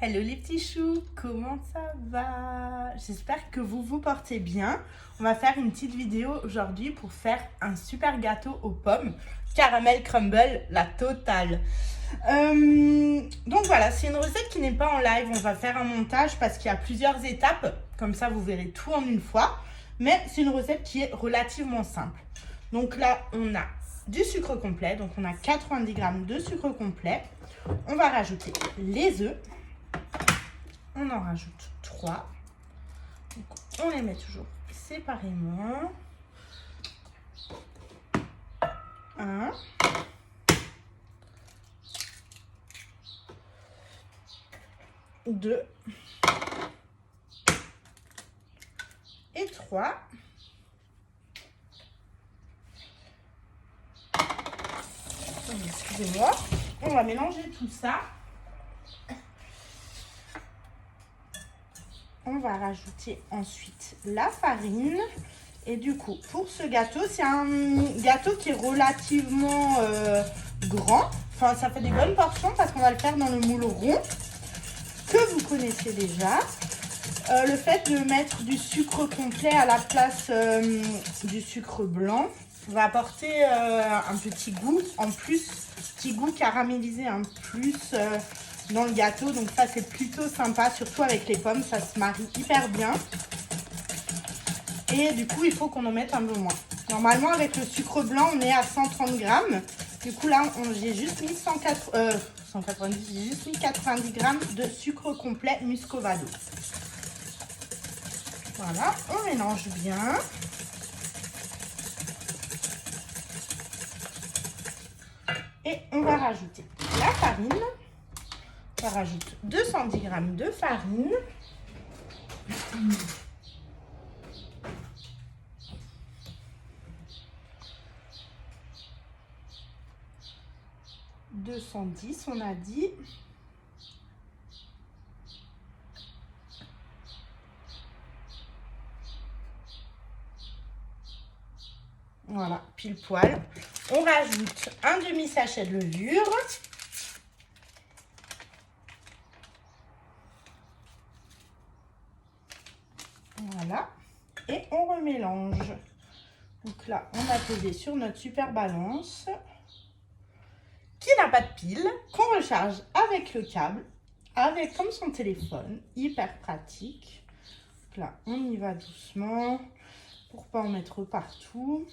Hello les petits choux, comment ça va? J'espère que vous vous portez bien. On va faire une petite vidéo aujourd'hui pour faire un super gâteau aux pommes, caramel crumble, la totale. Donc voilà, c'est une recette qui n'est pas en live, on va faire un montage parce qu'il y a plusieurs étapes, comme ça vous verrez tout en une fois. Mais c'est une recette qui est relativement simple. Donc là, on a du sucre complet, donc on a 90 g de sucre complet. On va rajouter les œufs. On en rajoute 3. Donc, on les met toujours séparément. 1. 2. Et 3. Excusez-moi. On va mélanger tout ça. On va rajouter ensuite la farine. Et du coup, pour ce gâteau, c'est un gâteau qui est relativement grand. Enfin, ça fait des bonnes portions parce qu'on va le faire dans le moule rond que vous connaissez déjà. Le fait de mettre du sucre complet à la place du sucre blanc va apporter un petit goût en plus, petit goût caramélisé en plus dans le gâteau. Donc ça, c'est plutôt sympa, surtout avec les pommes, ça se marie hyper bien. Et du coup, il faut qu'on en mette un peu moins. Normalement, avec le sucre blanc, on est à 130 g. Du coup, là, j'ai juste mis 90 g de sucre complet muscovado. Voilà, on mélange bien. Et on va rajouter la farine. On rajoute 210 g de farine. « 210 » on a dit. Voilà, pile poil. On rajoute un demi-sachet de levure. Voilà. Et on remélange. Donc là, on a posé sur notre super balance qui n'a pas de pile, qu'on recharge avec le câble, avec comme son téléphone, hyper pratique. Donc là, on y va doucement pour pas en mettre partout.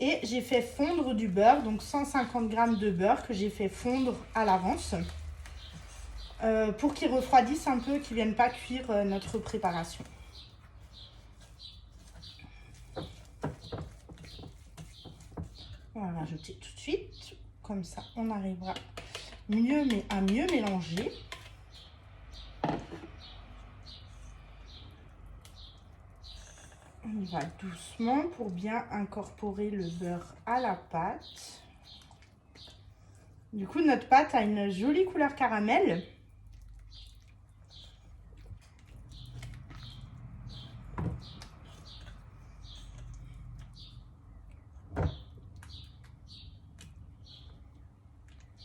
Et j'ai fait fondre du beurre, donc 150 g de beurre que j'ai fait fondre à l'avance pour qu'il refroidisse un peu, qu'il ne vienne pas cuire notre préparation. On va rajouter tout de suite, comme ça on arrivera à mieux mélanger. On y va doucement pour bien incorporer le beurre à la pâte. Du coup, notre pâte a une jolie couleur caramel.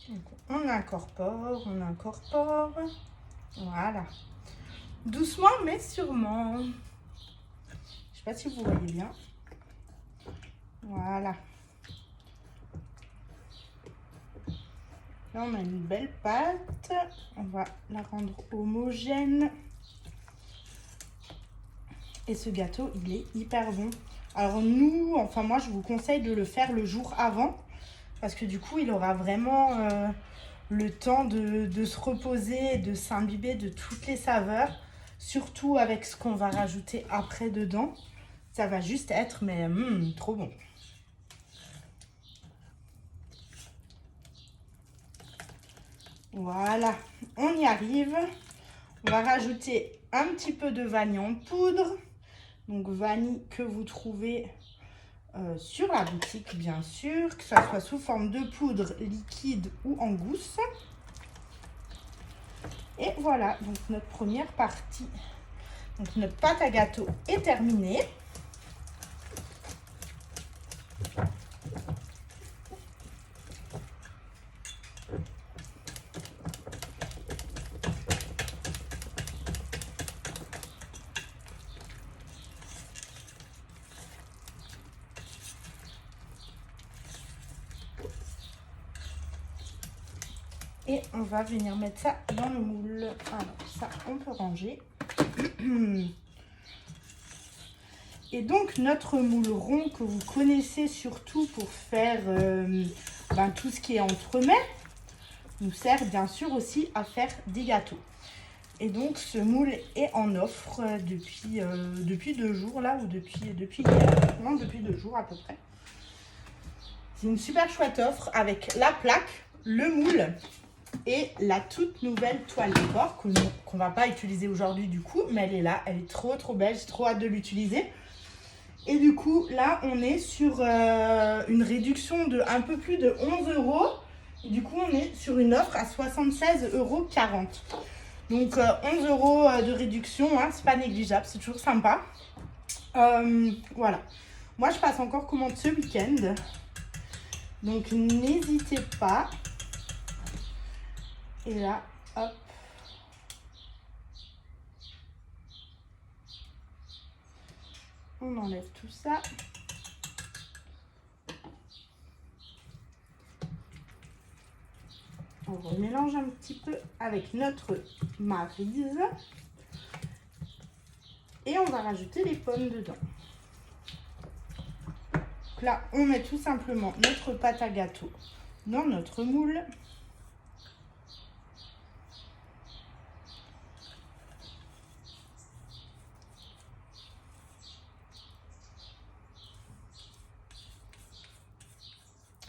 Donc, on incorpore. Voilà. Doucement, mais sûrement. Je ne sais pas si vous voyez bien. Voilà. Là, on a une belle pâte. On va la rendre homogène. Et ce gâteau, il est hyper bon. Alors nous, enfin moi, je vous conseille de le faire le jour avant. Parce que du coup, il aura vraiment le temps de se reposer, de s'imbiber de toutes les saveurs. Surtout avec ce qu'on va rajouter après dedans. Ça va juste être, mais trop bon. Voilà, on y arrive. On va rajouter un petit peu de vanille en poudre. Donc vanille que vous trouvez sur la boutique, bien sûr, que ça soit sous forme de poudre liquide ou en gousse. Et voilà, donc notre première partie, donc notre pâte à gâteau est terminée. Et on va venir mettre ça dans le moule. Alors ça, on peut ranger. Et donc notre moule rond que vous connaissez surtout pour faire tout ce qui est entremets, nous sert bien sûr aussi à faire des gâteaux. Et donc ce moule est en offre depuis 2 jours là, ou depuis hier. Non, depuis 2 jours à peu près. C'est une super chouette offre avec la plaque, le moule et la toute nouvelle toile de corps qu'on va pas utiliser aujourd'hui du coup, mais elle est là, elle est trop belle, j'ai trop hâte de l'utiliser. Et du coup là on est sur une réduction de un peu plus de 11 €. Et du coup on est sur une offre à 76,40 €. Donc 11 € de réduction, hein, c'est pas négligeable, c'est toujours sympa. Voilà. Moi je passe encore commande ce week-end. Donc n'hésitez pas. Et là, hop. On enlève tout ça. On remélange un petit peu avec notre maryse. Et on va rajouter les pommes dedans. Donc là, on met tout simplement notre pâte à gâteau dans notre moule.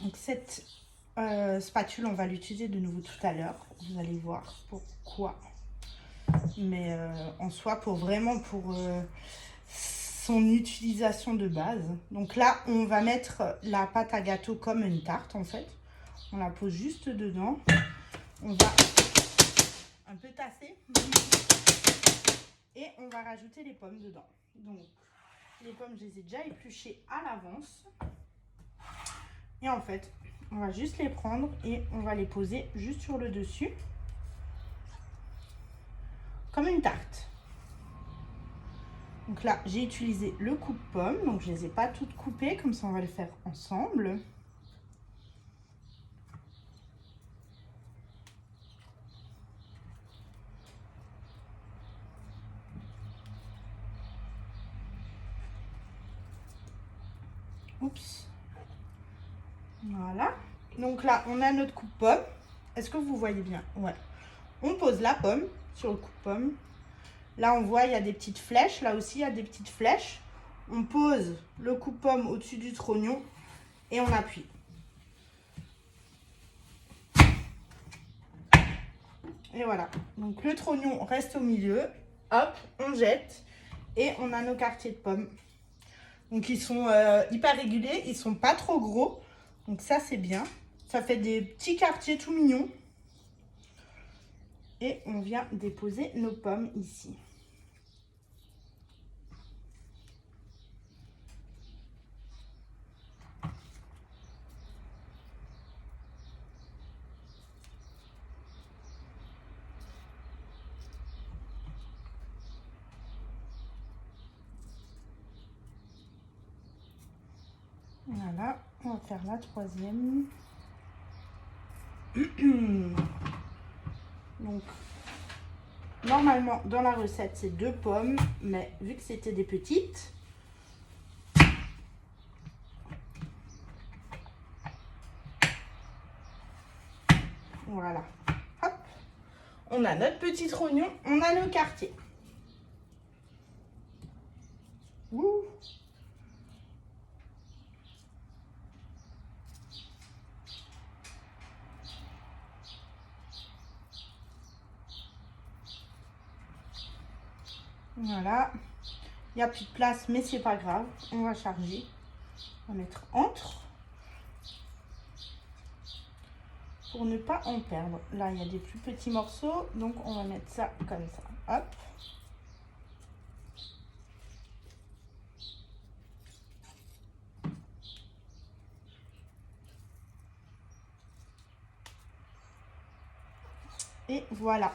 Donc cette spatule, on va l'utiliser de nouveau tout à l'heure. Vous allez voir pourquoi. Mais en soi, pour son utilisation de base. Donc là, on va mettre la pâte à gâteau comme une tarte en fait. On la pose juste dedans. On va un peu tasser. Et on va rajouter les pommes dedans. Donc les pommes, je les ai déjà épluchées à l'avance. Et en fait, on va juste les prendre et on va les poser juste sur le dessus. Comme une tarte. Donc là, j'ai utilisé le coupe-pomme. Donc je ne les ai pas toutes coupées. Comme ça, on va le faire ensemble. Oups. Voilà. Donc là, on a notre coupe-pomme. Est-ce que vous voyez bien? Ouais. On pose la pomme sur le coupe-pomme. Là, on voit, il y a des petites flèches. Là aussi, il y a des petites flèches. On pose le coupe-pomme au-dessus du trognon et on appuie. Et voilà. Donc, le trognon reste au milieu. Hop, on jette. Et on a nos quartiers de pommes. Donc, ils sont hyper réguliers. Ils sont pas trop gros. Donc, ça, c'est bien. Ça fait des petits quartiers tout mignons. Et on vient déposer nos pommes ici. Voilà, on va faire la troisième. Donc, normalement, dans la recette, c'est 2 pommes, mais vu que c'était des petites, voilà. Hop, on a notre petit trognon, on a nos quartiers. Ouh. Voilà, il n'y a plus de place, mais c'est pas grave. On va charger. On va mettre entre pour ne pas en perdre. Là, il y a des plus petits morceaux, donc on va mettre ça comme ça. Hop. Et voilà.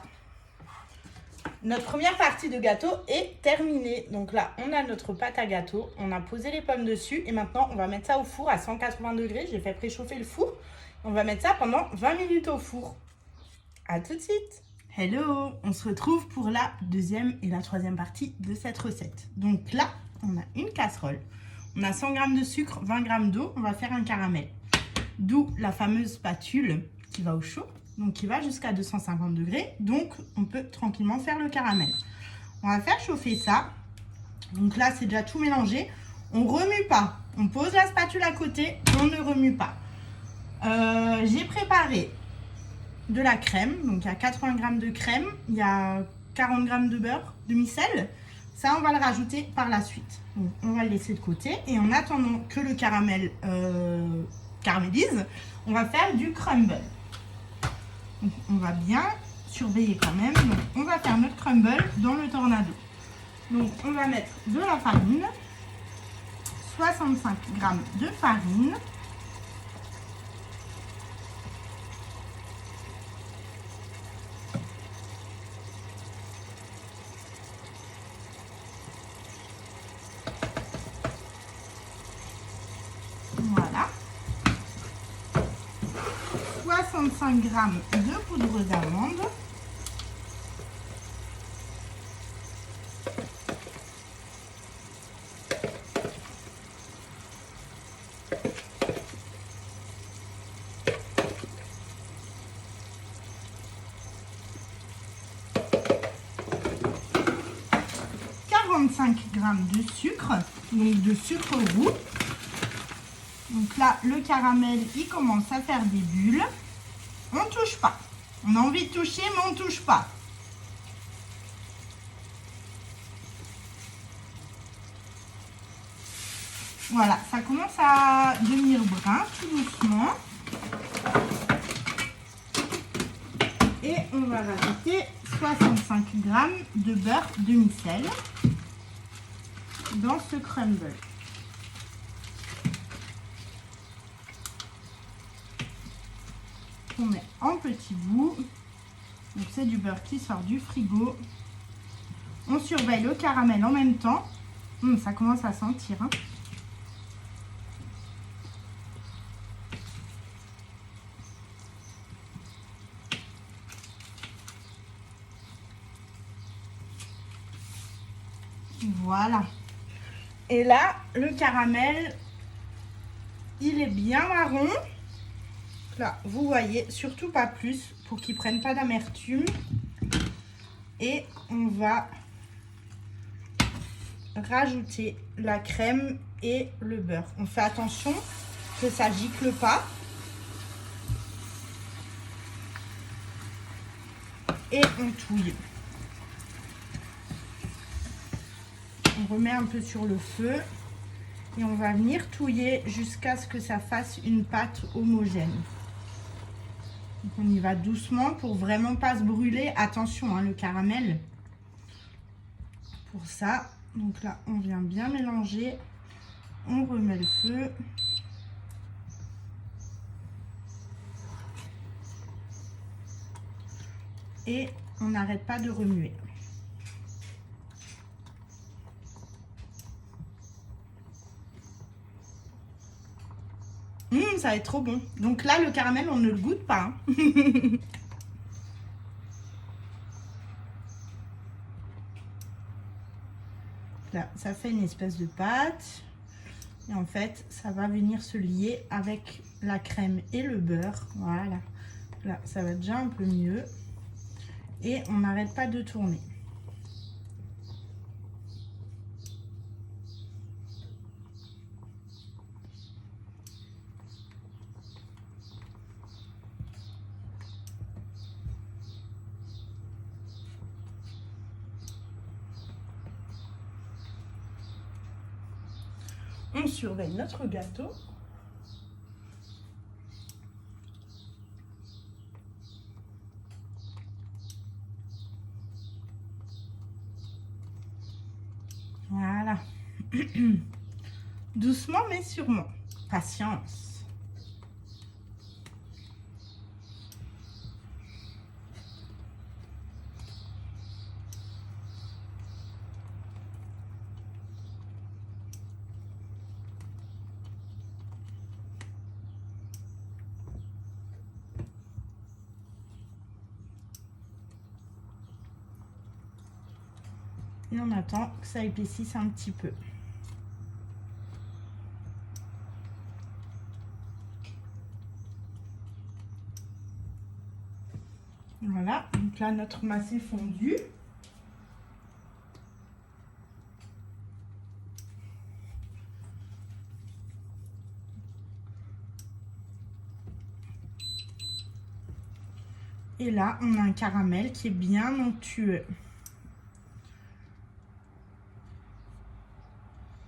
Notre première partie de gâteau est terminée. Donc là, on a notre pâte à gâteau. On a posé les pommes dessus. Et maintenant, on va mettre ça au four à 180 degrés. J'ai fait préchauffer le four. On va mettre ça pendant 20 minutes au four. À tout de suite. Hello, on se retrouve pour la deuxième et la troisième partie de cette recette. Donc là, on a une casserole. On a 100 g de sucre, 20 g d'eau. On va faire un caramel. D'où la fameuse spatule qui va au chaud. Donc qui va jusqu'à 250 degrés. Donc on peut tranquillement faire le caramel. On va faire chauffer ça. Donc là, c'est déjà tout mélangé. On ne remue pas. On pose la spatule à côté. On ne remue pas. J'ai préparé de la crème. Donc il y a 80 g de crème. Il y a 40 g de beurre, demi-sel. Ça, on va le rajouter par la suite. Donc on va le laisser de côté. Et en attendant que le caramel caramélise, on va faire du crumble. Donc on va bien surveiller quand même. Donc on va faire notre crumble dans le tornado. Donc on va mettre de la farine, 65 g de farine, voilà, 65 g de poudre d'amande, g de sucre, donc de sucre roux. Donc là, le caramel, il commence à faire des bulles. On ne touche pas. On a envie de toucher, mais on ne touche pas. Voilà, ça commence à devenir brun tout doucement. Et on va rajouter 65 g de beurre demi-sel dans ce crumble. On met en petits bouts. Donc c'est du beurre qui sort du frigo. On surveille le caramel en même temps. Ça commence à sentir. Hein. Voilà. Et là, le caramel, il est bien marron. Là, vous voyez, surtout pas plus pour qu'il ne prenne pas d'amertume. Et on va rajouter la crème et le beurre. On fait attention que ça gicle pas. Et on touille. On remet un peu sur le feu. Et on va venir touiller jusqu'à ce que ça fasse une pâte homogène. Donc on y va doucement pour vraiment pas se brûler. Attention, hein, le caramel. Pour ça, donc là, on vient bien mélanger. On remet le feu. Et on n'arrête pas de remuer. Ça va être trop bon. Donc là, le caramel, on ne le goûte pas. Hein. Là, ça fait une espèce de pâte. Et en fait, ça va venir se lier avec la crème et le beurre. Voilà. Là, ça va déjà un peu mieux. Et on n'arrête pas de tourner. On surveille notre gâteau. Voilà. Doucement mais sûrement. Patience. Et on attend que ça épaississe un petit peu. Voilà, donc là notre masse est fondue. Et là, on a un caramel qui est bien onctueux.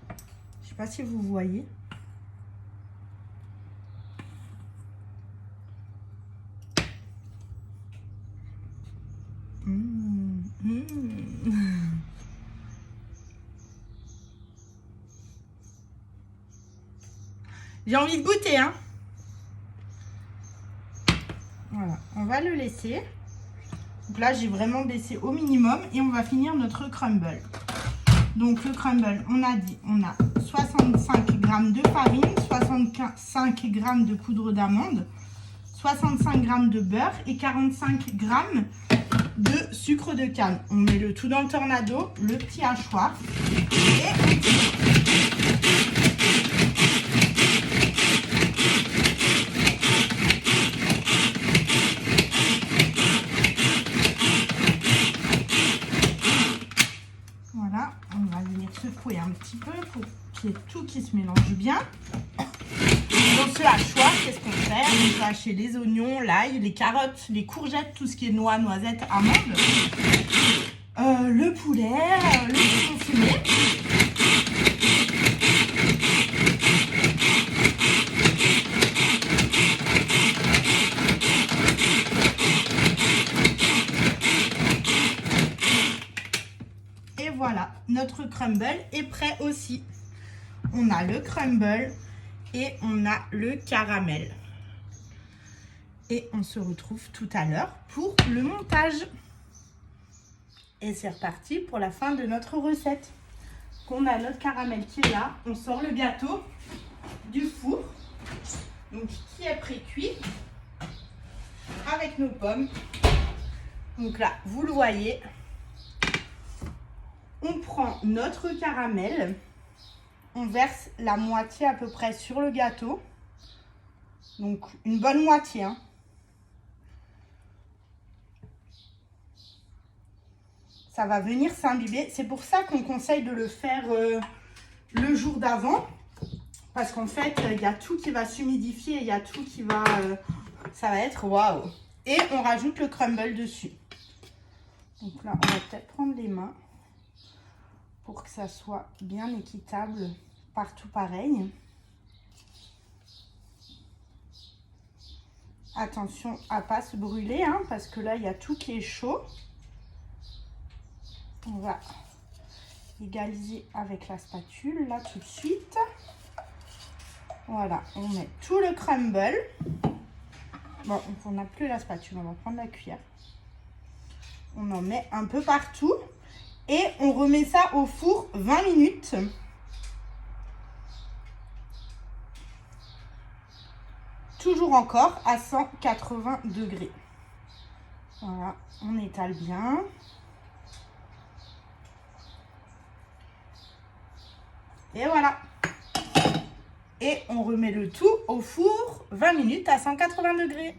Je ne sais pas si vous voyez. J'ai envie de goûter, hein. Voilà, on va le laisser. Donc là, j'ai vraiment baissé au minimum et on va finir notre crumble. Donc le crumble, on a dit, on a 65 g de farine, 65 g de poudre d'amande, 65 g de beurre et 45 g de sucre de canne. On met le tout dans le tornado, le petit hachoir et on tire. Voilà, on va venir secouer un petit peu pour qu'il y ait tout qui se mélange bien. Dans ce hachoir, qu'est-ce qu'on fait? On peut hacher les oignons, l'ail, les carottes, les courgettes, tout ce qui est noix, noisettes, amandes, le poulet, le poisson fumé. Et voilà, notre crumble est prêt aussi. On a le crumble et on a le caramel. Et on se retrouve tout à l'heure pour le montage. Et c'est reparti pour la fin de notre recette. On a notre caramel qui est là. On sort le gâteau du four, donc qui est pré-cuit, avec nos pommes. Donc là, vous le voyez, on prend notre caramel, on verse la moitié à peu près sur le gâteau. Donc une bonne moitié, hein. Ça va venir s'imbiber. C'est pour ça qu'on conseille de le faire le jour d'avant. Parce qu'en fait, il y a tout qui va s'humidifier. Il y a tout qui va... ça va être waouh. Et on rajoute le crumble dessus. Donc là, on va peut-être prendre les mains pour que ça soit bien équitable partout pareil. Attention à ne pas se brûler, hein, parce que là, il y a tout qui est chaud. On va égaliser avec la spatule, là, tout de suite. Voilà, on met tout le crumble. Bon, on n'a plus la spatule, on va prendre la cuillère. On en met un peu partout. Et on remet ça au four 20 minutes. Toujours encore à 180 degrés. Voilà, on étale bien. Et voilà. Et on remet le tout au four 20 minutes à 180 degrés.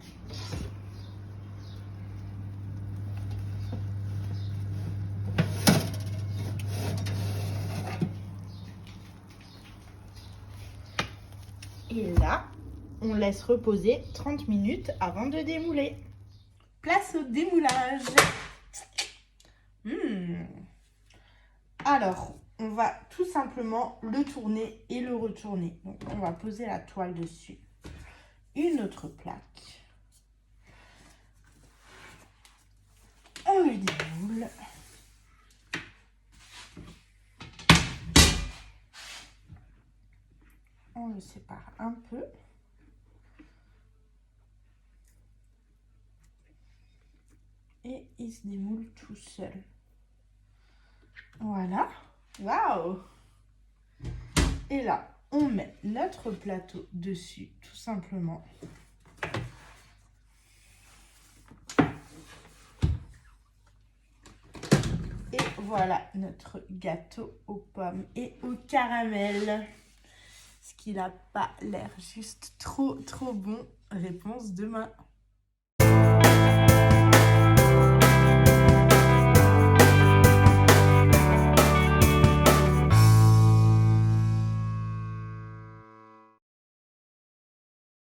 Et là, on laisse reposer 30 minutes avant de démouler. Place au démoulage. Alors, on va tout simplement le tourner et le retourner. Donc, on va poser la toile dessus. Une autre plaque. On le démoule. On le sépare un peu. Et il se démoule tout seul. Voilà. Waouh! Et là, on met notre plateau dessus, tout simplement. Et voilà notre gâteau aux pommes et au caramel. Ce qui n'a pas l'air juste trop bon. Réponse demain.